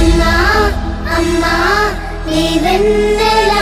అమ్మా అమ్మా నీ వెన్నెలా.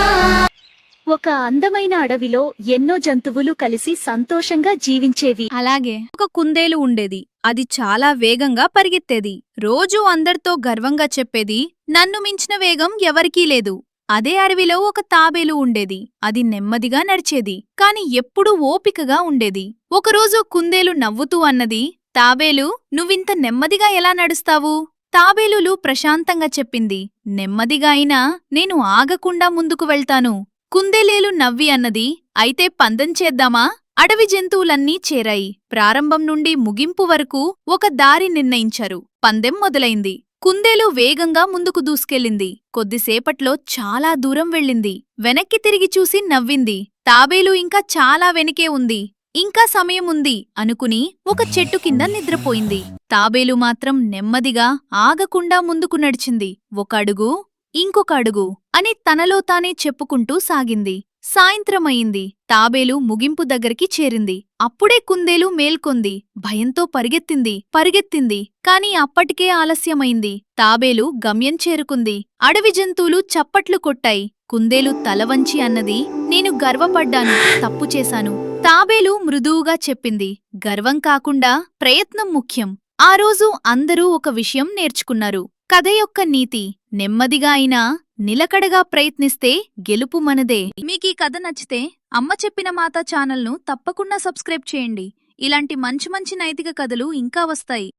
ఒక అందమైన అడవిలో ఎన్నో జంతువులు కలిసి సంతోషంగా జీవించేవి. అలాగే ఒక కుందేలు ఉండేది. అది చాలా వేగంగా పరిగెత్తేది. రోజూ అందరితో గర్వంగా చెప్పేది, నన్ను మించిన వేగం ఎవరికీ లేదు. అదే అడవిలో ఒక తాబేలు ఉండేది. అది నెమ్మదిగా నడిచేది, కాని ఎప్పుడూ ఓపికగా ఉండేది. ఒకరోజు కుందేలు నవ్వుతూ అన్నది, తాబేలు, నువ్వింత నెమ్మదిగా ఎలా నడుస్తావు? తాబేలులు ప్రశాంతంగా చెప్పింది, నెమ్మదిగా అయినా నేను ఆగకుండా ముందుకు వెళ్తాను. కుందేలేలు నవ్వి అన్నది, అయితే పందెం చేద్దామా? అడవి జంతువులన్నీ చేరాయి. ప్రారంభం నుండి ముగింపు వరకు ఒక దారి నిర్ణయించారు. పందెం మొదలైంది. కుందేలు వేగంగా ముందుకు దూసుకెళ్ళింది. కొద్దిసేపట్లో చాలా దూరం వెళ్ళింది. వెనక్కి తిరిగి చూసి నవ్వింది. తాబేలు ఇంకా చాలా వెనకే ఉంది. ఇంకా సమయం ఉంది అనుకుని ఒక చెట్టు కింద నిద్రపోయింది. తాబేలు మాత్రం నెమ్మదిగా ఆగకుండా ముందుకు నడిచింది. ఒక అడుగు, ఇంకొక అడుగు అని తనలో తానే చెప్పుకుంటూ సాగింది. సాయంత్రమయింది. తాబేలు ముగింపు దగ్గరికి చేరింది. అప్పుడే కుందేలు మేల్కొంది. భయంతో పరిగెత్తింది. కాని అప్పటికే ఆలస్యమైంది. తాబేలు గమ్యం చేరుకుంది. అడవి జంతువులు చప్పట్లు కొట్టాయి. కుందేలు తలవంచి అన్నది, నేను గర్వపడ్డాను, తప్పు చేశాను. తాబేలు మృదువుగా చెప్పింది, గర్వం కాకుండా ప్రయత్నం ముఖ్యం. ఆ రోజు అందరూ ఒక విషయం నేర్చుకున్నారు. కథ యొక్క నీతి, నెమ్మదిగా అయినా నిలకడగా ప్రయత్నిస్తే గెలుపు మనదే. మీకీ కథ నచ్చితే అమ్మ చెప్పిన మాతా ఛానల్ను తప్పకుండా సబ్స్క్రైబ్ చేయండి. ఇలాంటి మంచి మంచి నైతిక కథలు ఇంకా వస్తాయి.